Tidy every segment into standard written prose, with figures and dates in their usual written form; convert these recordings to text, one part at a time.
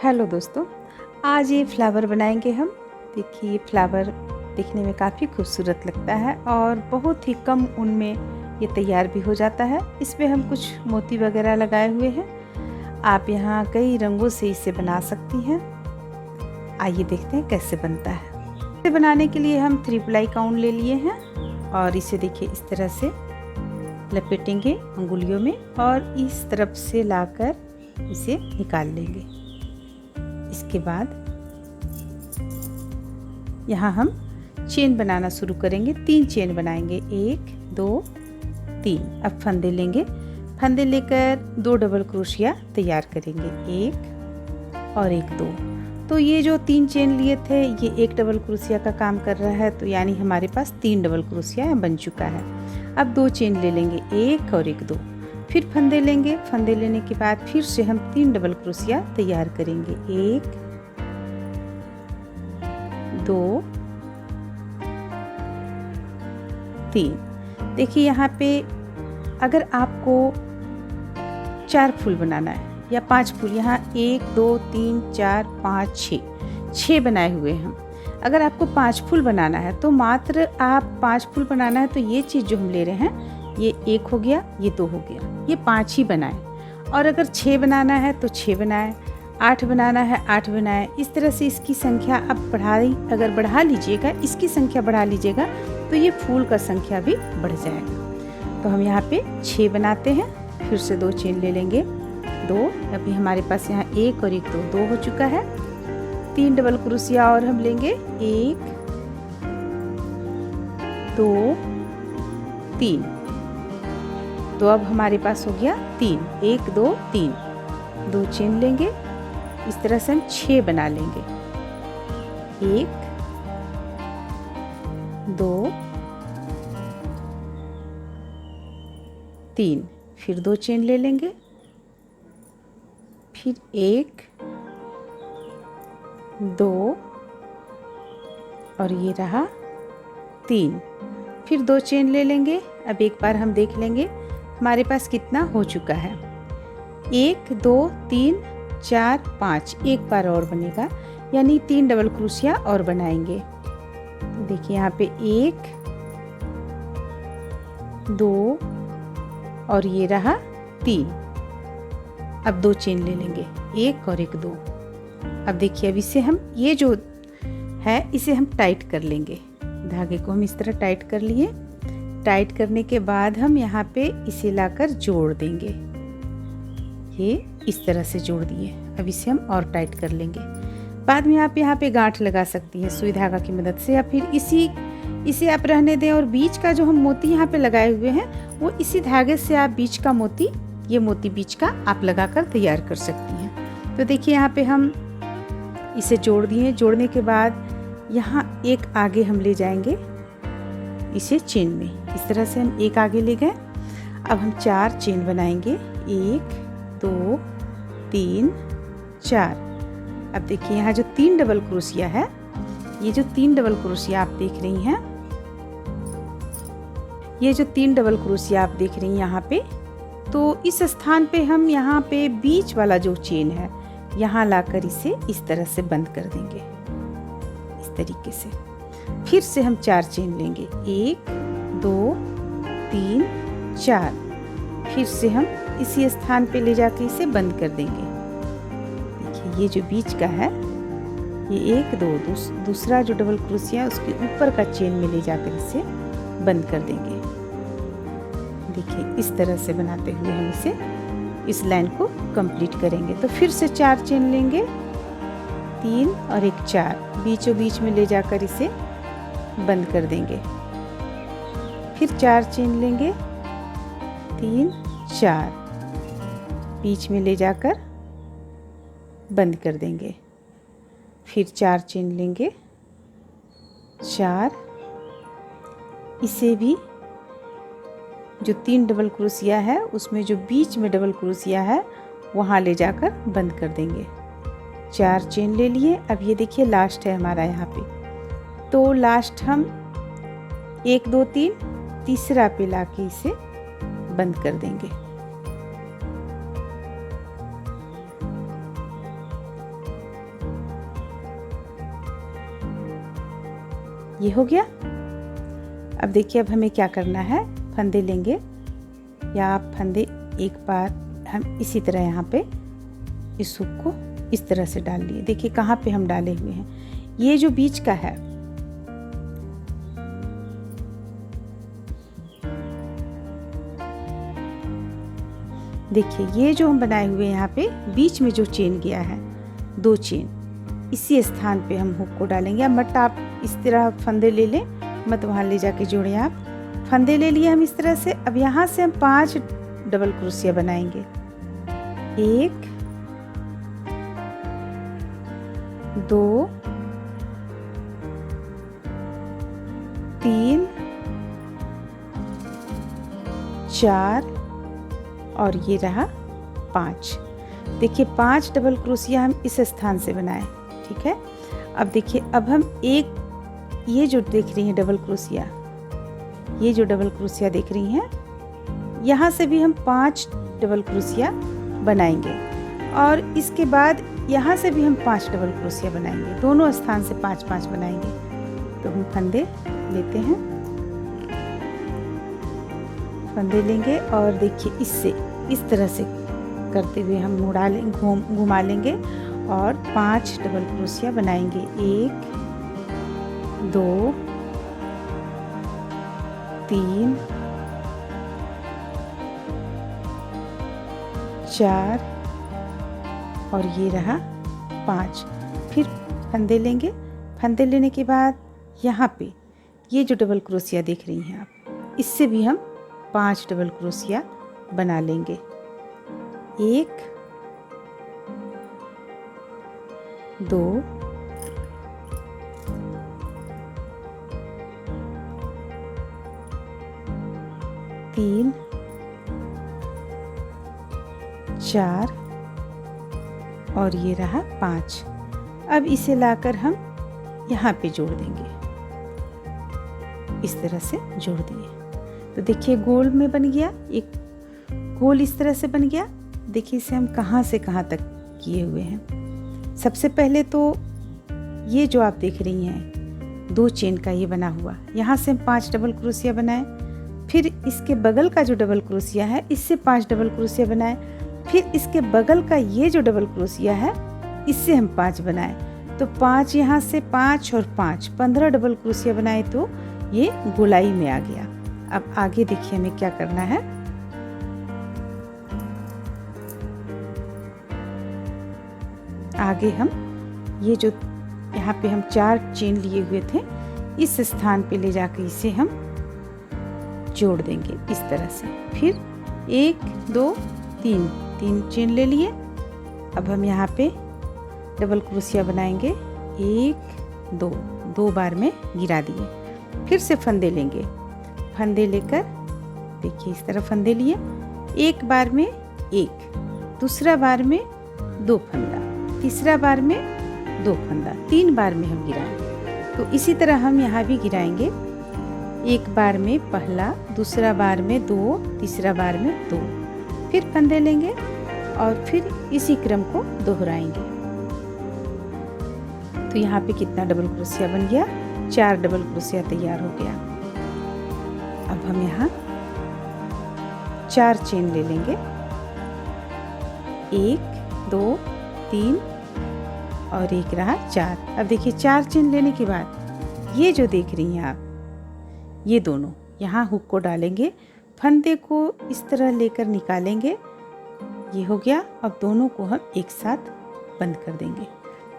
Hello दोस्तों, आज ये फ्लावर बनाएंगे हम। देखिए ये फ्लावर दिखने में काफ़ी खूबसूरत लगता है और बहुत ही कम ऊन में ये तैयार भी हो जाता है। इसमें हम कुछ मोती वगैरह लगाए हुए हैं। आप यहाँ कई रंगों से इसे बना सकती हैं। आइए देखते हैं कैसे बनता है। इसे बनाने के लिए हम 3 प्लाई का ऊन ले लिए हैं और इसे देखिए इस तरह से लपेटेंगे अंगुलियों में और इस तरफ से लाकर इसे निकाल लेंगे। इसके बाद यहाँ हम चेन बनाना शुरू करेंगे। 3 चेन बनाएंगे, 1 2 3। अब फंदे लेंगे, फंदे लेकर 2 डबल क्रोशिया तैयार करेंगे, 1 और 1 2। तो ये जो 3 चेन लिए थे ये 1 डबल क्रोशिया का काम कर रहा है, तो यानी हमारे पास 3 डबल क्रोशिया बन चुका है। अब 2 चेन ले लेंगे, 1 और 1 2। फिर फंदे लेंगे, फंदे लेने के बाद फिर से हम 3 डबल क्रोशिया तैयार करेंगे, 1 2 3। देखिए यहाँ पे अगर आपको 4 फूल बनाना है या 5 फूल, यहाँ 1 2 3 4 5 6 बनाए हुए हैं हम। अगर आपको 5 फूल बनाना है तो मात्र आप 5 फूल बनाना है, तो ये चीज़ जो हम ले रहे हैं ये 1 हो गया, ये 2 हो गया, ये 5 ही बनाए। और अगर 6 बनाना है तो 6 बनाए, 8 बनाना है 8 बनाए। इस तरह से इसकी संख्या आप अगर बढ़ा लीजिएगा, इसकी संख्या बढ़ा लीजिएगा तो ये फूल का संख्या भी बढ़ जाएगा। तो हम यहाँ पे 6 बनाते हैं। फिर से 2 चेन ले लेंगे, 2। अभी हमारे पास यहाँ 1 और 1 2 हो चुका है। 3 डबल क्रोशिया और हम लेंगे, 1 2 3। तो अब हमारे पास हो गया 3, 1 2 3। 2 चेन लेंगे, इस तरह से हम 6 बना लेंगे, 1 2 3। फिर 2 चेन ले लेंगे, फिर 1 2 और ये रहा 3। फिर 2 चेन ले लेंगे। अब एक बार हम देख लेंगे हमारे पास कितना हो चुका है, 1 2 3 4 5। एक बार और बनेगा, यानी 3 डबल क्रोशिया और बनाएंगे। देखिए यहाँ पे 1 2 और ये रहा 3। अब 2 चेन ले लेंगे, 1 और 1 2। अब देखिए अब इसे हम ये जो है इसे हम टाइट कर लेंगे। धागे को हम इस तरह टाइट कर लिए। टाइट करने के बाद हम यहाँ पे इसे लाकर जोड़ देंगे। ये इस तरह से जोड़ दिए। अब इसे हम और टाइट कर लेंगे। बाद में आप यहाँ पे गांठ लगा सकती हैं सुई धागा की मदद से, या फिर इसे आप रहने दें और बीच का जो हम मोती यहाँ पे लगाए हुए हैं वो इसी धागे से आप बीच का मोती, ये मोती बीच का आप लगाकर तैयार कर सकती हैं। तो देखिए यहाँ पे हम इसे जोड़ दिए। जोड़ने के बाद यहाँ एक आगे हम ले जाएंगे इसे चेन में। इस तरह से हम एक आगे ले गए। अब हम 4 चेन बनाएंगे, 1 2 3 4। अब देखिए यहाँ जो 3 डबल क्रोशिया है, ये जो 3 डबल क्रोशिया आप देख रही हैं, ये जो 3 डबल क्रोशिया आप देख रही हैं यहाँ पे, तो इस स्थान पे हम यहाँ पे बीच वाला जो चेन है यहाँ लाकर इसे इस तरह से बंद कर देंगे, इस तरीके से। फिर से हम 4 चेन लेंगे, 1 2 3 4। फिर से हम इसी स्थान पे ले जाके इसे बंद कर देंगे। देखिए ये जो बीच का है ये 1 2 दूसरा जो डबल क्रोशिया है उसके ऊपर का चेन में ले जाकर इसे बंद कर देंगे। देखिए इस तरह से बनाते हुए हम इस लाइन को कंप्लीट करेंगे। तो फिर से 4 चेन लेंगे, 3 और 1 4, बीचों बीच में ले जाकर इसे बंद कर देंगे। फिर 4 चेन लेंगे, 3 4, बीच में ले जाकर बंद कर देंगे। फिर 4 चेन लेंगे, 4, इसे भी जो 3 डबल क्रोशिया है उसमें जो बीच में डबल क्रोशिया है वहाँ ले जाकर बंद कर देंगे। 4 चेन ले लिए। अब ये देखिए लास्ट है हमारा यहाँ पे, तो लास्ट हम 1 2 3 तीसरा पे लाके इसे बंद कर देंगे। ये हो गया। अब देखिए अब हमें क्या करना है, फंदे लेंगे या आप फंदे एक बार हम इसी तरह यहाँ पे इस हुक को इस तरह से डाल लिए। देखिए कहाँ पे हम डाले हुए हैं, ये जो बीच का है देखिए, ये जो हम बनाए हुए यहाँ पे बीच में जो चेन गया है 2 चेन, इसी स्थान पे हम हुक को डालेंगे। मत आप इस तरह फंदे ले लें, मत वहाँ ले जाके जोड़ें। आप फंदे ले लिए हम इस तरह से। अब यहाँ से हम 5 डबल क्रोशिया बनाएंगे। 1 2 3 4 और ये रहा 5। देखिए 5 डबल क्रोशिया हम इस स्थान से बनाए, ठीक है। अब देखिए अब हम एक ये जो देख रही हैं डबल क्रोशिया, ये जो डबल क्रोशिया देख रही हैं, यहाँ से भी हम 5 डबल क्रोशिया बनाएंगे और इसके बाद यहाँ से भी हम 5 डबल क्रोशिया बनाएंगे। दोनों स्थान से 5-5 बनाएंगे। तो हम फंदे लेते हैं, फंदे लेंगे और देखिए इससे इस तरह से करते हुए हम घुमा लेंगे और 5 डबल क्रोशिया बनाएंगे। 1 2 3 4 और ये रहा 5। फिर फंदे लेंगे। फंदे लेने के बाद यहाँ पे ये जो डबल क्रोशिया देख रही हैं आप, इससे भी हम 5 डबल क्रोशिया बना लेंगे। 1 2 3 4 और ये रहा 5। अब इसे लाकर हम यहाँ पे जोड़ देंगे, इस तरह से जोड़ दिए। तो देखिए गोल में बन गया, एक गोल इस तरह से बन गया। देखिए इसे हम कहाँ से कहाँ तक किए हुए हैं। सबसे पहले तो ये जो आप देख रही हैं 2 चेन का ये बना हुआ, यहाँ से हम 5 डबल क्रोशिया बनाए। फिर इसके बगल का जो डबल क्रोशिया है इससे 5 डबल क्रोशिया बनाए। फिर इसके बगल का ये जो डबल क्रोशिया है इससे हम 5 बनाए। तो 5 यहाँ से 5 और 5 15 डबल क्रोशिया बनाए तो ये गोलाई में आ गया। अब आगे देखिए हमें क्या करना है। आगे हम ये जो यहाँ पे हम 4 चेन लिए हुए थे, इस स्थान पे ले जाकर इसे हम जोड़ देंगे इस तरह से। फिर 1 2 3 चेन ले लिए। अब हम यहाँ पे डबल क्रोशिया बनाएंगे। 1 2 बार में गिरा दिए। फिर से फंदे लेंगे। फंदे लेकर देखिए इस तरह फंदे लिए। एक बार में 1, दूसरा बार में 2 फंदा, तीसरा बार में 2 फंदा, 3 बार में हम गिराएंगे। तो इसी तरह हम यहाँ भी गिराएंगे। एक बार में पहला, दूसरा बार में 2, तीसरा बार में 2। फिर फंदे लेंगे और फिर इसी क्रम को दोहराएंगे। तो यहाँ पे कितना डबल क्रोशिया बन गया, 4 डबल क्रोशिया तैयार हो गया। अब हम यहाँ 4 चेन ले लेंगे। 1 2 3 और एक रहा 4। अब देखिए 4 चेन लेने के बाद ये जो देख रही हैं आप, ये दोनों यहाँ हुक को डालेंगे, फंदे को इस तरह लेकर निकालेंगे। ये हो गया। अब दोनों को हम एक साथ बंद कर देंगे।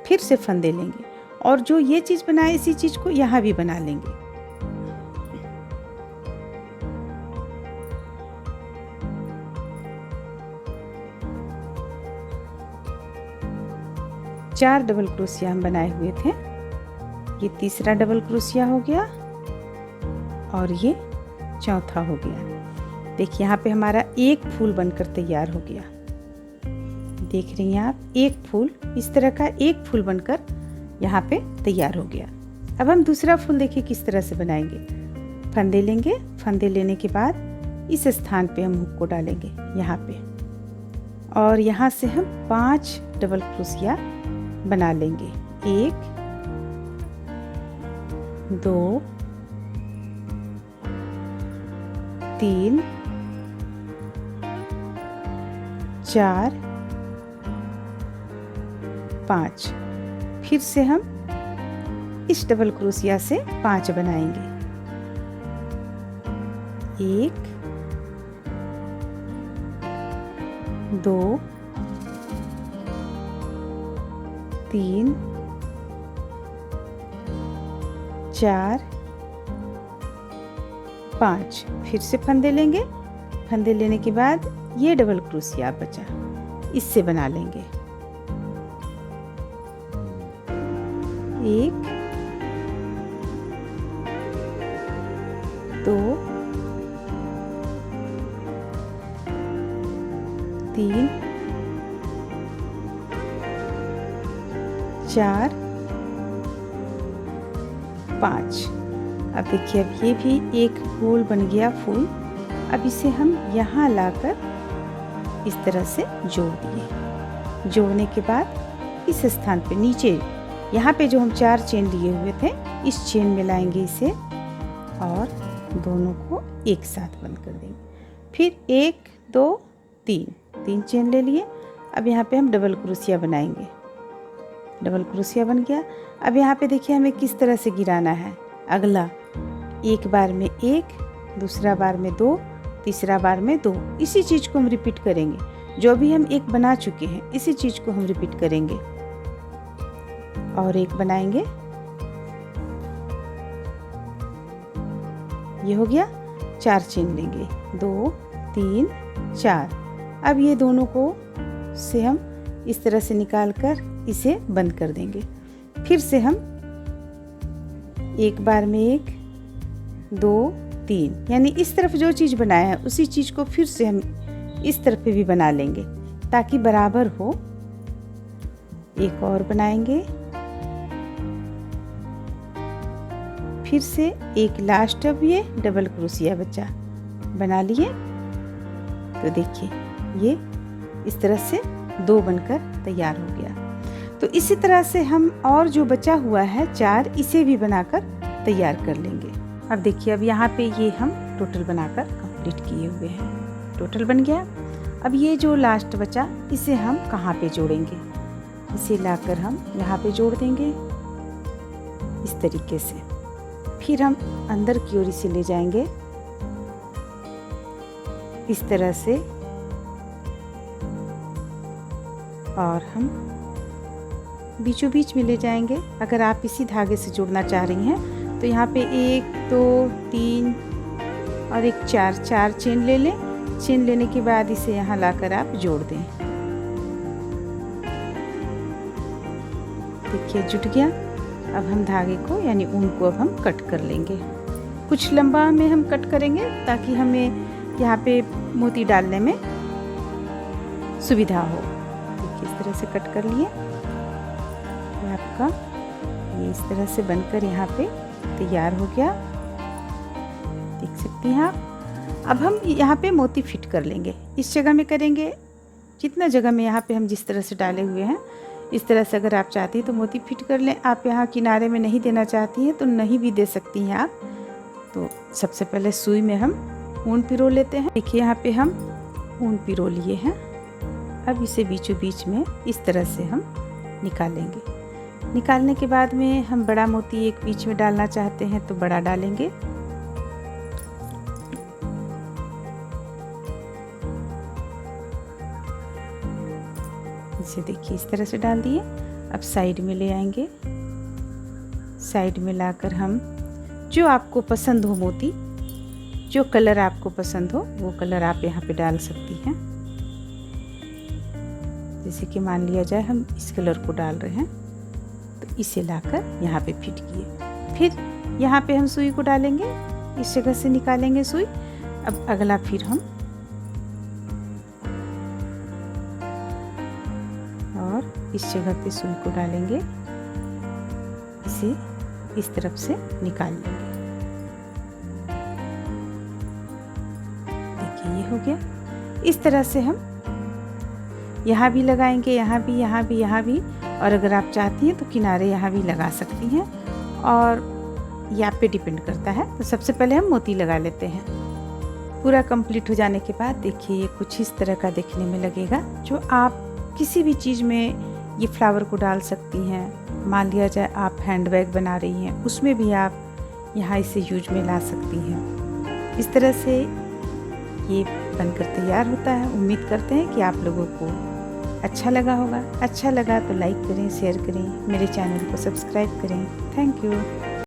फिर से फंदे लेंगे और जो ये चीज़ बनाए इसी चीज़ को यहाँ भी बना लेंगे। चार डबल क्रोशिया हम बनाए हुए थे। ये तीसरा डबल क्रोशिया हो गया और ये चौथा हो गया। देखिए यहाँ पे हमारा एक फूल बनकर तैयार हो गया। देख रही हैं आप, एक फूल इस तरह का एक फूल बनकर यहाँ पे तैयार हो गया। अब हम दूसरा फूल देखिए किस तरह से बनाएंगे। फंदे लेंगे। फंदे लेने के बाद इस स्थान पे हम हुक को डालेंगे यहाँ पे और यहाँ से हम 5 डबल क्रोशिया बना लेंगे। 1 2 3 4 5। फिर से हम इस डबल क्रोशिया से 5 बनाएंगे। 1 2 3 4 5। फिर से फंदे लेंगे। फंदे लेने के बाद ये डबल क्रोशिया बचा, इससे बना लेंगे। 1 2 3 4 5। अब देखिए, अब ये भी एक गोल बन गया फूल। अब इसे हम यहाँ लाकर इस तरह से जोड़ दिए। जोड़ने के बाद इस स्थान पे नीचे यहाँ पे जो हम 4 चेन लिए हुए थे, इस चेन में लाएंगे इसे और दोनों को एक साथ बंद कर देंगे। फिर 1 2 3 चेन ले लिए। अब यहाँ पे हम डबल क्रोशिया बनाएंगे। डबल क्रोशिया बन गया। अब यहाँ पे देखिए हमें किस तरह से गिराना है। अगला एक बार में 1, दूसरा बार में 2, तीसरा बार में 2। इसी चीज़ को हम रिपीट करेंगे। जो भी हम एक बना चुके हैं, इसी चीज़ को हम रिपीट करेंगे। और एक बनाएंगे। ये हो गया। 4 चेन लेंगे, 2 3 4। अब ये दोनों को से हम इस तरह से निकाल कर इसे बंद कर देंगे। फिर से हम एक बार में 1 2 3, यानी इस तरफ जो चीज़ बनाया है उसी चीज़ को फिर से हम इस तरफ भी बना लेंगे ताकि बराबर हो। एक और बनाएंगे। फिर से एक लास्ट, अब ये डबल क्रोशिया बचा, बना लिए। तो देखिए ये इस तरह से 2 बनकर तैयार हो गया। तो इसी तरह से हम और जो बचा हुआ है 4, इसे भी बनाकर तैयार कर लेंगे। अब देखिए, अब यहाँ पे ये हम टोटल बनाकर कंप्लीट किए हुए हैं। टोटल बन गया। अब ये जो लास्ट बचा, इसे हम कहाँ पे जोड़ेंगे? इसे लाकर हम यहाँ पे जोड़ देंगे इस तरीके से। फिर हम अंदर की ओर इसे ले जाएंगे इस तरह से, और हम बीचों बीच में ले जाएंगे। अगर आप इसी धागे से जोड़ना चाह रही हैं तो यहाँ पे 1 2 3 और एक 4 चेन ले लें। चेन लेने के बाद इसे यहाँ लाकर आप जोड़ दें। देखिए जुट गया। अब हम धागे को यानी ऊन को अब हम कट कर लेंगे। कुछ लंबा में हम कट करेंगे ताकि हमें यहाँ पे मोती डालने में सुविधा हो। देखिए इस तरह से कट कर लिए। आपका ये इस तरह से बनकर यहाँ पे तैयार हो गया, देख सकती हैं आप। अब हम यहाँ पे मोती फिट कर लेंगे। इस जगह में करेंगे, जितना जगह में यहाँ पे हम जिस तरह से डाले हुए हैं इस तरह से अगर आप चाहती हैं तो मोती फिट कर लें। आप यहाँ किनारे में नहीं देना चाहती हैं तो नहीं भी दे सकती हैं आप। तो सबसे पहले सुई में हम ऊन पिरो लेते हैं। देखिए यहाँ पे हम ऊन पिरो लिए हैं। अब इसे बीचों बीच में इस तरह से हम निकालेंगे। निकालने के बाद में हम बड़ा मोती एक बीच में डालना चाहते हैं तो बड़ा डालेंगे। इसे देखिए इस तरह से डाल दिए। अब साइड में ले आएंगे। साइड में लाकर हम जो आपको पसंद हो मोती, जो कलर आपको पसंद हो वो कलर आप यहाँ पे डाल सकती हैं। जैसे कि मान लिया जाए हम इस कलर को डाल रहे हैं तो इसे लाकर यहाँ पे फिट किए। फिर यहाँ पे हम सुई को डालेंगे, इस जगह से निकालेंगे सुई। अब अगला फिर हम और इस जगह पे सुई को डालेंगे, इसे इस तरफ से निकाल लेंगे। देखिए ये हो गया। इस तरह से हम यहाँ भी लगाएंगे, यहाँ भी, यहाँ भी, यहाँ भी, और अगर आप चाहती हैं तो किनारे यहाँ भी लगा सकती हैं। और ये आप पे डिपेंड करता है। तो सबसे पहले हम मोती लगा लेते हैं। पूरा कंप्लीट हो जाने के बाद देखिए ये कुछ इस तरह का देखने में लगेगा, जो आप किसी भी चीज़ में ये फ्लावर को डाल सकती हैं। मान लिया जाए आप हैंडबैग बना रही हैं, उसमें भी आप यहाँ इसे यूज में ला सकती हैं। इस तरह से ये बनकर तैयार होता है। उम्मीद करते हैं कि आप लोगों को अच्छा लगा होगा। अच्छा लगा तो लाइक करें, शेयर करें, मेरे चैनल को सब्सक्राइब करें। Thank you.